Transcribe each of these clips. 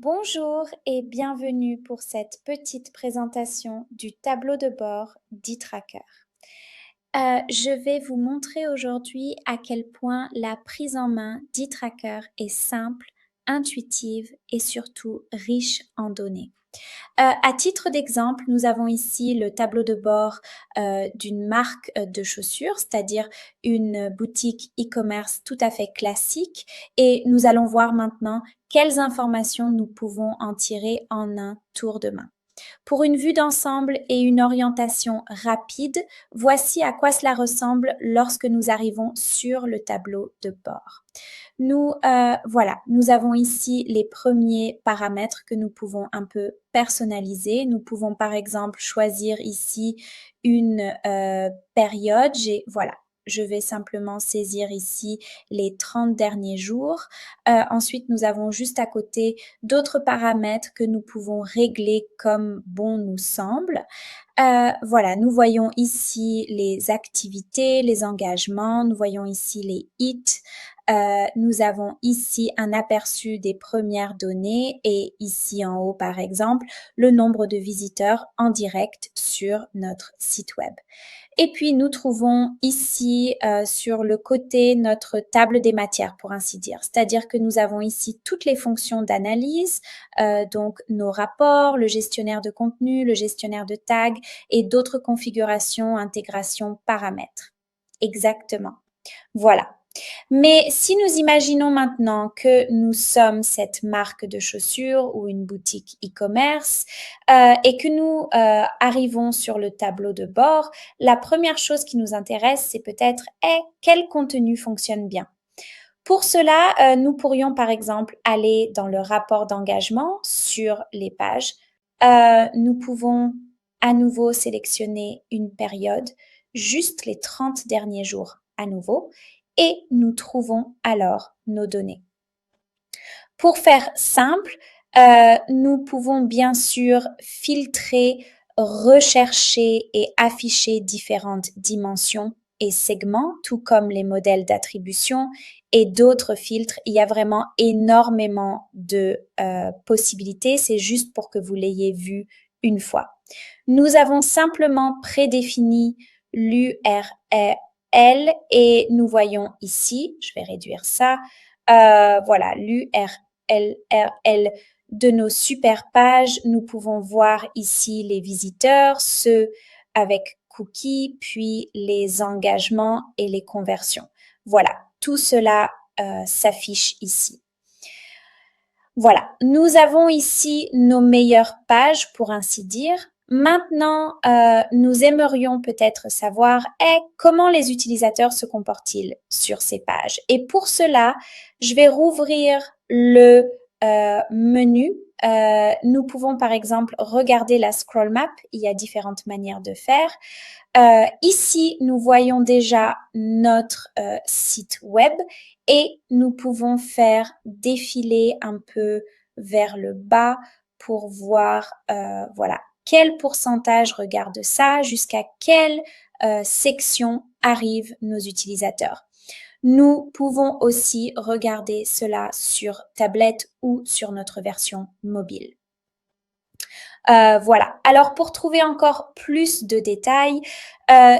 Bonjour et bienvenue pour cette petite présentation du tableau de bord d'e-Tracker. Je vais vous montrer aujourd'hui à quel point la prise en main d'e-Tracker est simple, intuitive et surtout riche en données. À titre d'exemple, nous avons ici le tableau de bord d'une marque de chaussures, c'est-à-dire une boutique e-commerce tout à fait classique. Et nous allons voir maintenant quelles informations nous pouvons en tirer en un tour de main. Pour une vue d'ensemble et une orientation rapide, voici à quoi cela ressemble lorsque nous arrivons sur le tableau de bord. Nous avons ici les premiers paramètres que nous pouvons un peu personnaliser. Nous pouvons par exemple choisir ici une période. Je vais simplement saisir ici les 30 derniers jours. Ensuite, nous avons juste à côté d'autres paramètres que nous pouvons régler comme bon nous semble. Nous voyons ici les activités, les engagements, nous voyons ici les hits. Nous avons ici un aperçu des premières données et ici en haut, par exemple, le nombre de visiteurs en direct sur notre site web. Et puis, nous trouvons ici sur le côté notre table des matières, pour ainsi dire. C'est-à-dire que nous avons ici toutes les fonctions d'analyse, donc nos rapports, le gestionnaire de contenu, le gestionnaire de tags et d'autres configurations, intégrations, paramètres. Exactement. Voilà. Mais si nous imaginons maintenant que nous sommes cette marque de chaussures ou une boutique e-commerce et que nous arrivons sur le tableau de bord, la première chose qui nous intéresse, c'est peut-être quel contenu fonctionne bien. Pour cela, nous pourrions par exemple aller dans le rapport d'engagement sur les pages. Nous pouvons à nouveau sélectionner une période, juste les 30 derniers jours à nouveau, et nous trouvons alors nos données. Pour faire simple, nous pouvons bien sûr filtrer, rechercher et afficher différentes dimensions et segments, tout comme les modèles d'attribution et d'autres filtres. Il y a vraiment énormément de possibilités. C'est juste pour que vous l'ayez vu une fois. Nous avons simplement prédéfini l'URL et nous voyons ici, je vais réduire ça, l'URL de nos super pages. Nous pouvons voir ici les visiteurs, ceux avec cookies, puis les engagements et les conversions. Voilà, tout cela s'affiche ici. Voilà, nous avons ici nos meilleures pages, pour ainsi dire. Maintenant, nous aimerions peut-être savoir comment les utilisateurs se comportent-ils sur ces pages. Et pour cela, je vais rouvrir le menu. Nous pouvons par exemple regarder la scroll map. Il y a différentes manières de faire. Ici, nous voyons déjà notre site web et nous pouvons faire défiler un peu vers le bas pour voir quel pourcentage regarde ça, jusqu'à quelle section arrivent nos utilisateurs. Nous pouvons aussi regarder cela sur tablette ou sur notre version mobile. Alors, pour trouver encore plus de détails,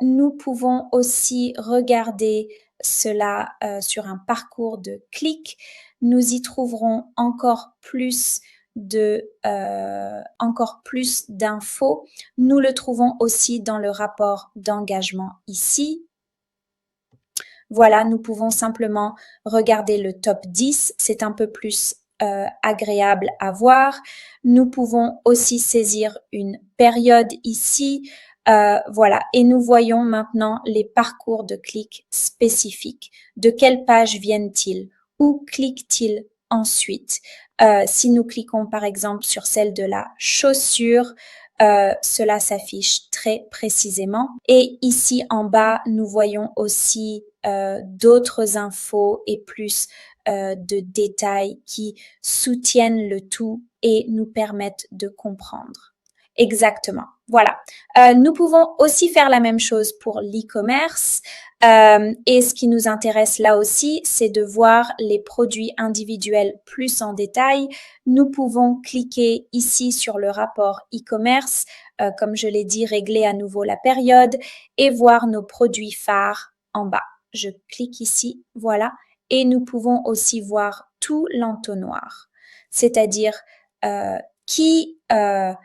nous pouvons aussi regarder cela sur un parcours de clics. Nous y trouverons encore plus d'infos. Nous le trouvons aussi dans le rapport d'engagement ici. Voilà, nous pouvons simplement regarder le top 10. C'est un peu plus agréable à voir. Nous pouvons aussi saisir une période ici. Et nous voyons maintenant les parcours de clics spécifiques. De quelle page viennent-ils? Où cliquent-ils ensuite? Si nous cliquons par exemple sur celle de la chaussure, cela s'affiche très précisément. Et ici en bas, nous voyons aussi d'autres infos et plus de détails qui soutiennent le tout et nous permettent de comprendre. Exactement. Voilà. Nous pouvons aussi faire la même chose pour l'e-commerce. Et ce qui nous intéresse là aussi, c'est de voir les produits individuels plus en détail. Nous pouvons cliquer ici sur le rapport e-commerce, comme je l'ai dit, régler à nouveau la période et voir nos produits phares en bas. Je clique ici, voilà. Et nous pouvons aussi voir tout l'entonnoir, c'est-à-dire qui a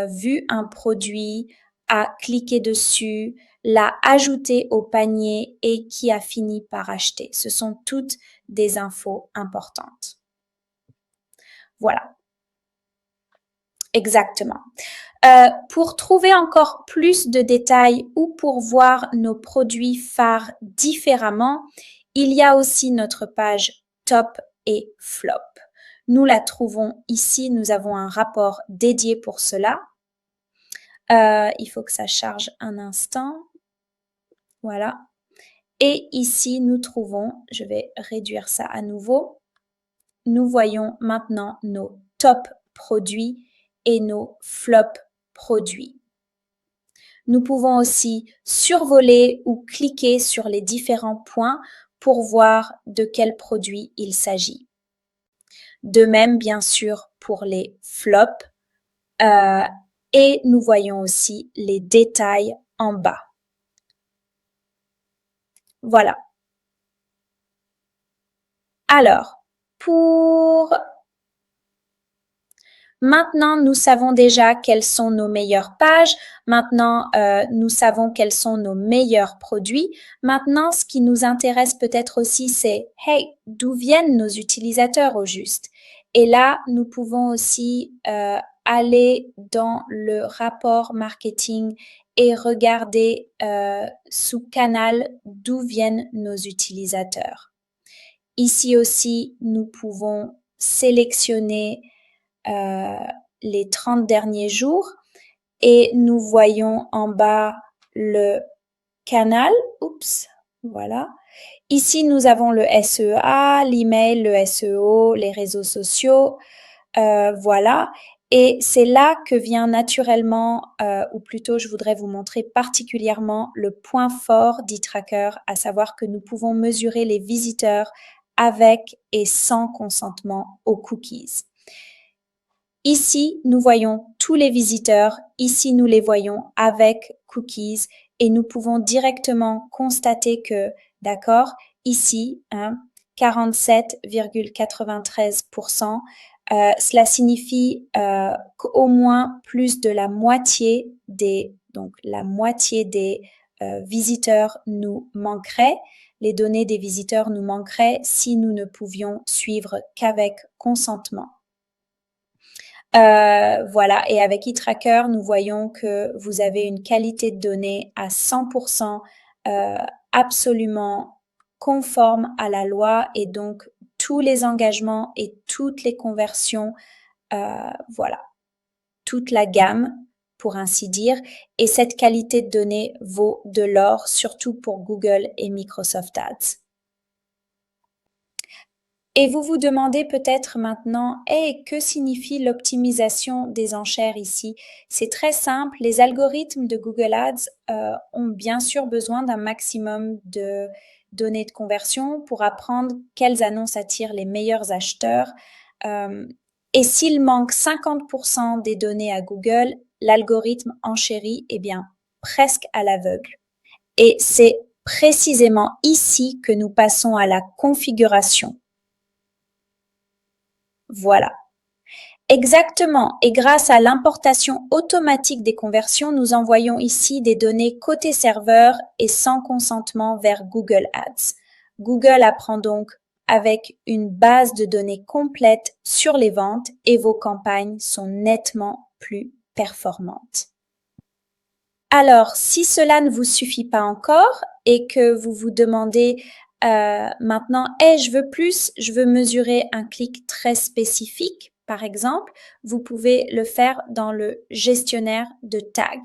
vu un produit, a cliqué dessus, l'a ajouté au panier et qui a fini par acheter. Ce sont toutes des infos importantes. Voilà, exactement. Pour trouver encore plus de détails ou pour voir nos produits phares différemment, il y a aussi notre page Top et Flop. Nous la trouvons ici, nous avons un rapport dédié pour cela. Il faut que ça charge un instant. Voilà. Et ici, nous trouvons, je vais réduire ça à nouveau, nous voyons maintenant nos top produits et nos flop produits. Nous pouvons aussi survoler ou cliquer sur les différents points pour voir de quel produit il s'agit. De même, bien sûr, pour les flops. Et nous voyons aussi les détails en bas. Voilà. Alors, pour maintenant, nous savons déjà quelles sont nos meilleures pages. Maintenant, nous savons quels sont nos meilleurs produits. Maintenant, ce qui nous intéresse peut-être aussi, c'est, hey, d'où viennent nos utilisateurs au juste? Et là, nous pouvons aussi aller dans le rapport marketing et regarder sous canal d'où viennent nos utilisateurs. Ici aussi, nous pouvons sélectionner les 30 derniers jours et nous voyons en bas le canal. Oups, voilà. Ici, nous avons le SEA, l'email, le SEO, les réseaux sociaux. Voilà. Et c'est là que vient naturellement, ou plutôt je voudrais vous montrer particulièrement le point fort d'eTracker, à savoir que nous pouvons mesurer les visiteurs avec et sans consentement aux cookies. Ici, nous voyons tous les visiteurs. Ici, nous les voyons avec cookies et nous pouvons directement constater que, d'accord, ici, 47,93%, cela signifie qu'au moins plus de la moitié des, donc la moitié des visiteurs nous manqueraient. Les données des visiteurs nous manqueraient si nous ne pouvions suivre qu'avec consentement. Voilà, et avec eTracker, nous voyons que vous avez une qualité de données à 100% absolument conforme à la loi et donc tous les engagements et toutes les conversions, voilà, toute la gamme pour ainsi dire. Et cette qualité de données vaut de l'or, surtout pour Google et Microsoft Ads. Et vous vous demandez peut-être maintenant, hey, que signifie l'optimisation des enchères ici? C'est très simple, les algorithmes de Google Ads ont bien sûr besoin d'un maximum de données de conversion pour apprendre quelles annonces attirent les meilleurs acheteurs. Et s'il manque 50% des données à Google, l'algorithme enchérit, eh bien, presque à l'aveugle. Et c'est précisément ici que nous passons à la configuration. Voilà. Exactement. Et grâce à l'importation automatique des conversions, nous envoyons ici des données côté serveur et sans consentement vers Google Ads. Google apprend donc avec une base de données complète sur les ventes et vos campagnes sont nettement plus performantes. Alors, si cela ne vous suffit pas encore et que vous vous demandez maintenant, hey, je veux plus, je veux mesurer un clic très spécifique, par exemple, vous pouvez le faire dans le gestionnaire de tags.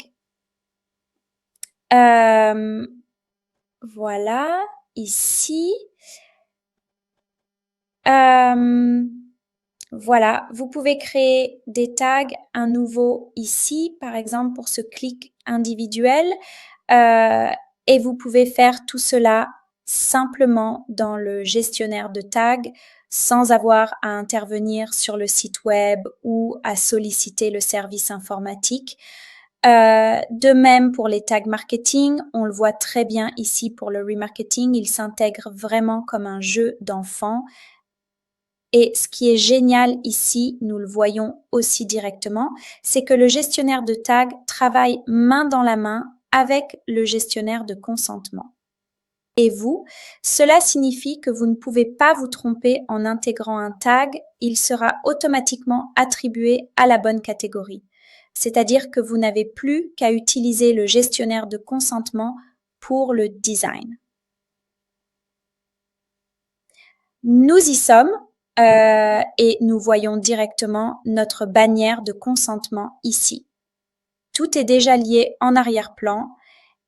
Voilà, ici. Voilà, vous pouvez créer des tags, un nouveau ici, par exemple pour ce clic individuel, euh, et vous pouvez faire tout cela simplement dans le gestionnaire de tags sans avoir à intervenir sur le site web ou à solliciter le service informatique. De même pour les tags marketing, on le voit très bien ici pour le remarketing, il s'intègre vraiment comme un jeu d'enfant. Et ce qui est génial ici, nous le voyons aussi directement, c'est que le gestionnaire de tag travaille main dans la main avec le gestionnaire de consentement. Et vous, cela signifie que vous ne pouvez pas vous tromper en intégrant un tag, il sera automatiquement attribué à la bonne catégorie. C'est-à-dire que vous n'avez plus qu'à utiliser le gestionnaire de consentement pour le design. Nous y sommes et nous voyons directement notre bannière de consentement ici. Tout est déjà lié en arrière-plan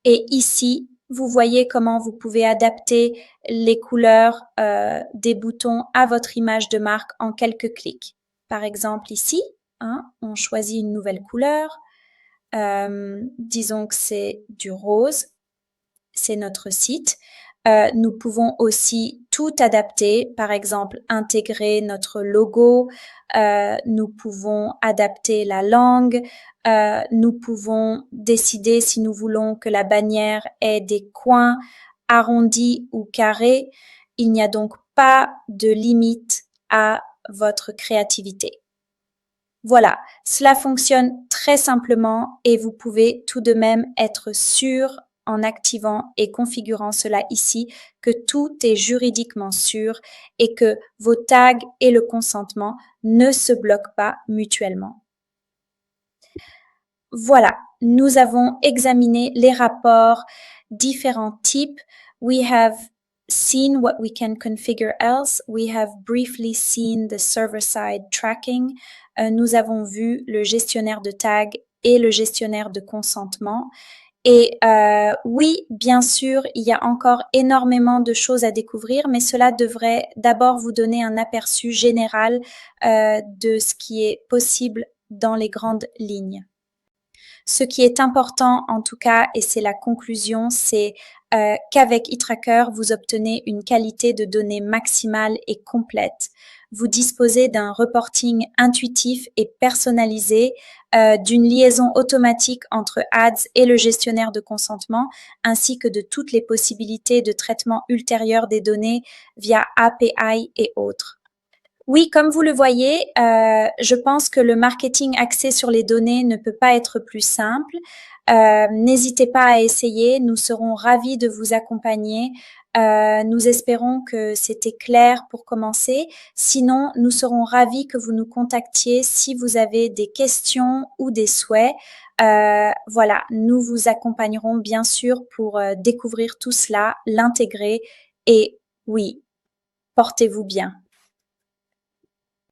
et ici, vous voyez comment vous pouvez adapter les couleurs des boutons à votre image de marque en quelques clics. Par exemple ici, on choisit une nouvelle couleur. Disons que c'est du rose. C'est notre site. Nous pouvons aussi tout adapter, par exemple intégrer notre logo, nous pouvons adapter la langue, nous pouvons décider si nous voulons que la bannière ait des coins arrondis ou carrés. Il n'y a donc pas de limite à votre créativité. Voilà, cela fonctionne très simplement et vous pouvez tout de même être sûr en activant et configurant cela ici que tout est juridiquement sûr et que vos tags et le consentement ne se bloquent pas mutuellement. Voilà, nous avons examiné les rapports, différents types. We have seen what we can configure else. We have briefly seen the server-side tracking. Nous avons vu le gestionnaire de tag et le gestionnaire de consentement. Et oui, bien sûr, il y a encore énormément de choses à découvrir, mais cela devrait d'abord vous donner un aperçu général de ce qui est possible dans les grandes lignes. Ce qui est important en tout cas, et c'est la conclusion, c'est qu'avec eTracker, vous obtenez une qualité de données maximale et complète. Vous disposez d'un reporting intuitif et personnalisé, d'une liaison automatique entre Ads et le gestionnaire de consentement, ainsi que de toutes les possibilités de traitement ultérieur des données via API et autres. Oui, comme vous le voyez, je pense que le marketing axé sur les données ne peut pas être plus simple. N'hésitez pas à essayer, nous serons ravis de vous accompagner. Nous espérons que c'était clair pour commencer. Sinon, nous serons ravis que vous nous contactiez si vous avez des questions ou des souhaits. Voilà, nous vous accompagnerons bien sûr pour découvrir tout cela, l'intégrer et oui, portez-vous bien.